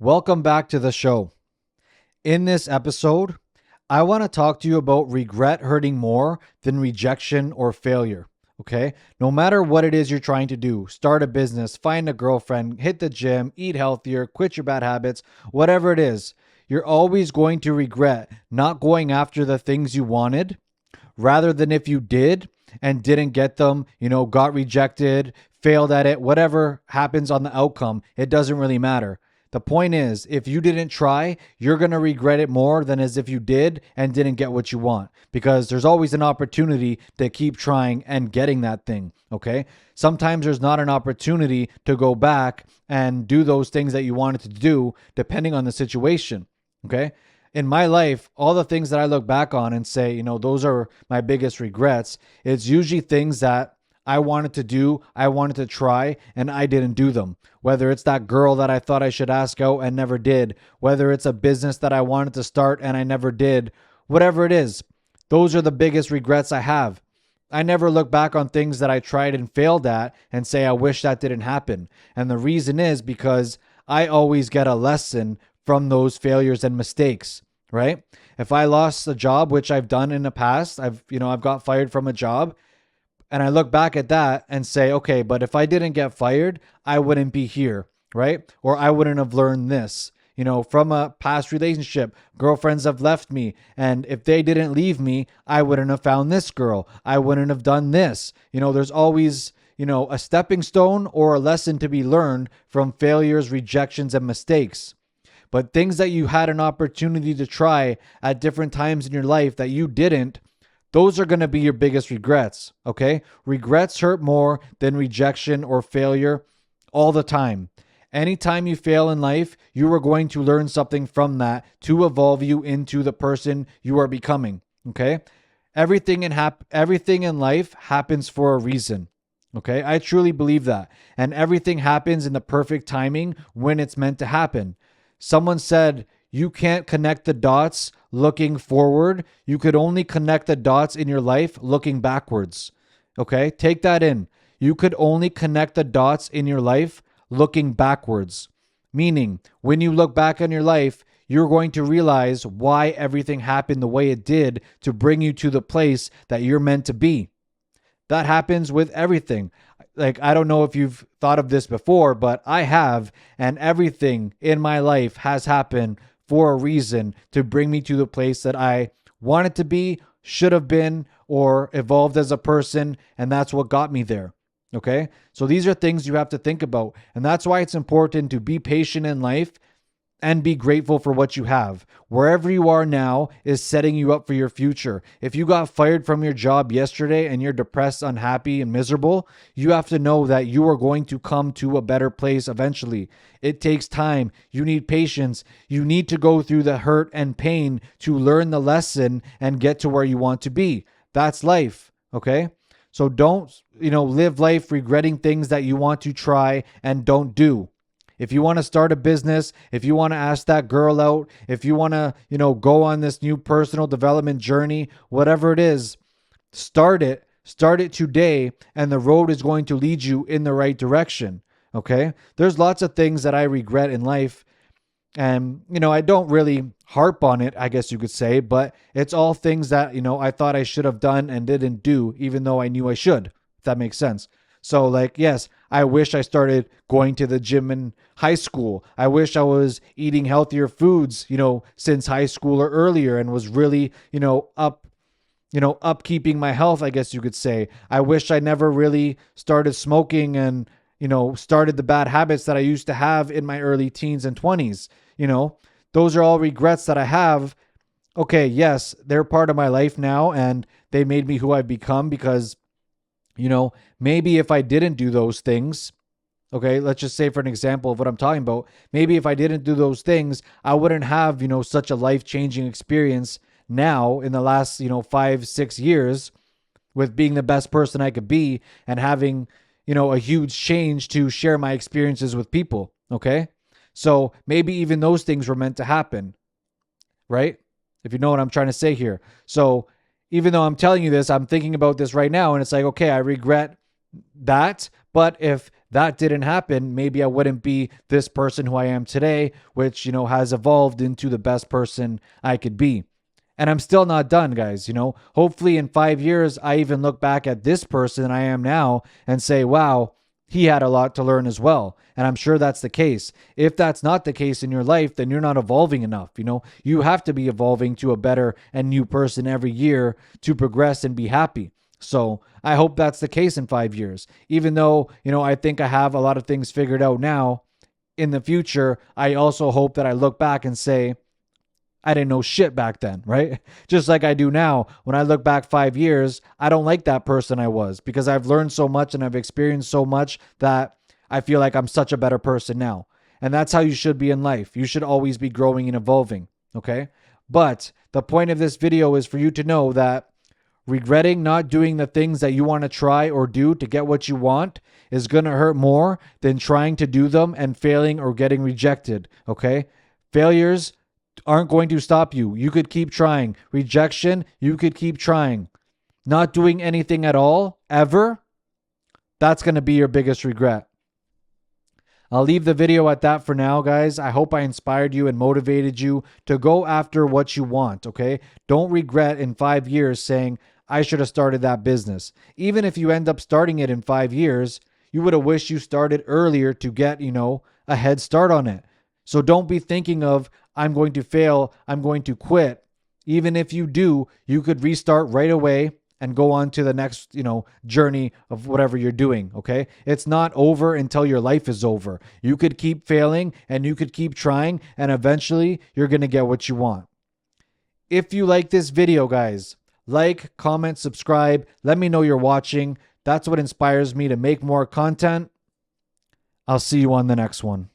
Welcome back to the show. In this episode, I want to talk to you about regret hurting more than rejection or failure. Okay? No matter what it is you're trying to do, start a business, find a girlfriend, hit the gym, eat healthier, quit your bad habits, whatever it is, you're always going to regret not going after the things you wanted rather than if you did and didn't get them, got rejected, failed at it, whatever happens on the outcome, it doesn't really matter. The point is, if you didn't try, you're going to regret it more than as if you did and didn't get what you want because there's always an opportunity to keep trying and getting that thing. Okay. Sometimes there's not an opportunity to go back and do those things that you wanted to do, depending on the situation. Okay. In my life, all the things that I look back on and say, those are my biggest regrets, it's usually things that I wanted to do, I wanted to try, and I didn't do them. Whether it's that girl that I thought I should ask out and never did, whether it's a business that I wanted to start and I never did, whatever it is, those are the biggest regrets I have. I never look back on things that I tried and failed at and say, I wish that didn't happen. And the reason is because I always get a lesson from those failures and mistakes, right? If I lost a job, which I've done in the past, I've got fired from a job, and I look back at that and say, okay, but if I didn't get fired, I wouldn't be here, right? Or I wouldn't have learned this, from a past relationship. Girlfriends have left me. And if they didn't leave me, I wouldn't have found this girl. I wouldn't have done this. There's always, a stepping stone or a lesson to be learned from failures, rejections, and mistakes. But things that you had an opportunity to try at different times in your life that you didn't, those are going to be your biggest regrets, okay? Regrets hurt more than rejection or failure all the time. Anytime you fail in life, you are going to learn something from that to evolve you into the person you are becoming, okay? Everything in life happens for a reason, okay? I truly believe that. And everything happens in the perfect timing when it's meant to happen. Someone said, you can't connect the dots looking forward. You could only connect the dots in your life looking backwards. Okay? Take that in. You could only connect the dots in your life looking backwards. Meaning, when you look back on your life, you're going to realize why everything happened the way it did to bring you to the place that you're meant to be. That happens with everything. Like, I don't know if you've thought of this before, but I have, and everything in my life has happened for a reason to bring me to the place that I wanted to be, should have been, or evolved as a person, and that's what got me there. Okay? So these are things you have to think about, and that's why it's important to be patient in life and be grateful for what you have. Wherever you are now is setting you up for your future. If you got fired from your job yesterday and you're depressed, unhappy, and miserable, you have to know that you are going to come to a better place eventually. It takes time. You need patience. You need to go through the hurt and pain to learn the lesson and get to where you want to be. That's life, okay? So don't, live life regretting things that you want to try and don't do. If you want to start a business, if you want to ask that girl out, if you want to, go on this new personal development journey, whatever it is, start it. Start it today, and the road is going to lead you in the right direction. Okay? There's lots of things that I regret in life, and, I don't really harp on it, I guess you could say, but it's all things that, I thought I should have done and didn't do, even though I knew I should, if that makes sense. So, yes, I wish I started going to the gym in high school. I wish I was eating healthier foods, since high school or earlier, and was really, upkeeping my health, I guess you could say. I wish I never really started smoking and, started the bad habits that I used to have in my early teens and 20s. Those are all regrets that I have. Okay, yes, they're part of my life now, and they made me who I've become because maybe if I didn't do those things, okay, let's just say for an example of what I'm talking about, maybe if I didn't do those things, I wouldn't have, such a life-changing experience now in the last, 5-6 years with being the best person I could be and having, a huge change to share my experiences with people, okay? So maybe even those things were meant to happen, right? If you know what I'm trying to say here. So even though I'm telling you this, I'm thinking about this right now, and it's like, okay, I regret that. But if that didn't happen, maybe I wouldn't be this person who I am today, which, has evolved into the best person I could be. And I'm still not done, guys. Hopefully in 5 years, I even look back at this person I am now and say, wow, he had a lot to learn as well. And I'm sure that's the case. If that's not the case in your life, then you're not evolving enough. You have to be evolving to a better and new person every year to progress and be happy. So I hope that's the case in 5 years. Even though, I think I have a lot of things figured out now, in the future, I also hope that I look back and say, I didn't know shit back then, right? Just like I do now. When I look back 5 years, I don't like that person I was because I've learned so much and I've experienced so much that I feel like I'm such a better person now. And that's how you should be in life. You should always be growing and evolving, okay? But the point of this video is for you to know that regretting not doing the things that you want to try or do to get what you want is going to hurt more than trying to do them and failing or getting rejected, okay? Failures aren't going to stop you. You could keep trying. Rejection, you could keep trying. Not doing anything at all, ever, that's going to be your biggest regret. I'll leave the video at that for now, guys. I hope I inspired you and motivated you to go after what you want, okay? Don't regret in 5 years saying, I should have started that business. Even if you end up starting it in 5 years, you would have wished you started earlier to get, a head start on it. So don't be thinking of, I'm going to fail, I'm going to quit. Even if you do, you could restart right away and go on to the next, journey of whatever you're doing, okay? It's not over until your life is over. You could keep failing and you could keep trying, and eventually you're going to get what you want. If you like this video, guys, like, comment, subscribe. Let me know you're watching. That's what inspires me to make more content. I'll see you on the next one.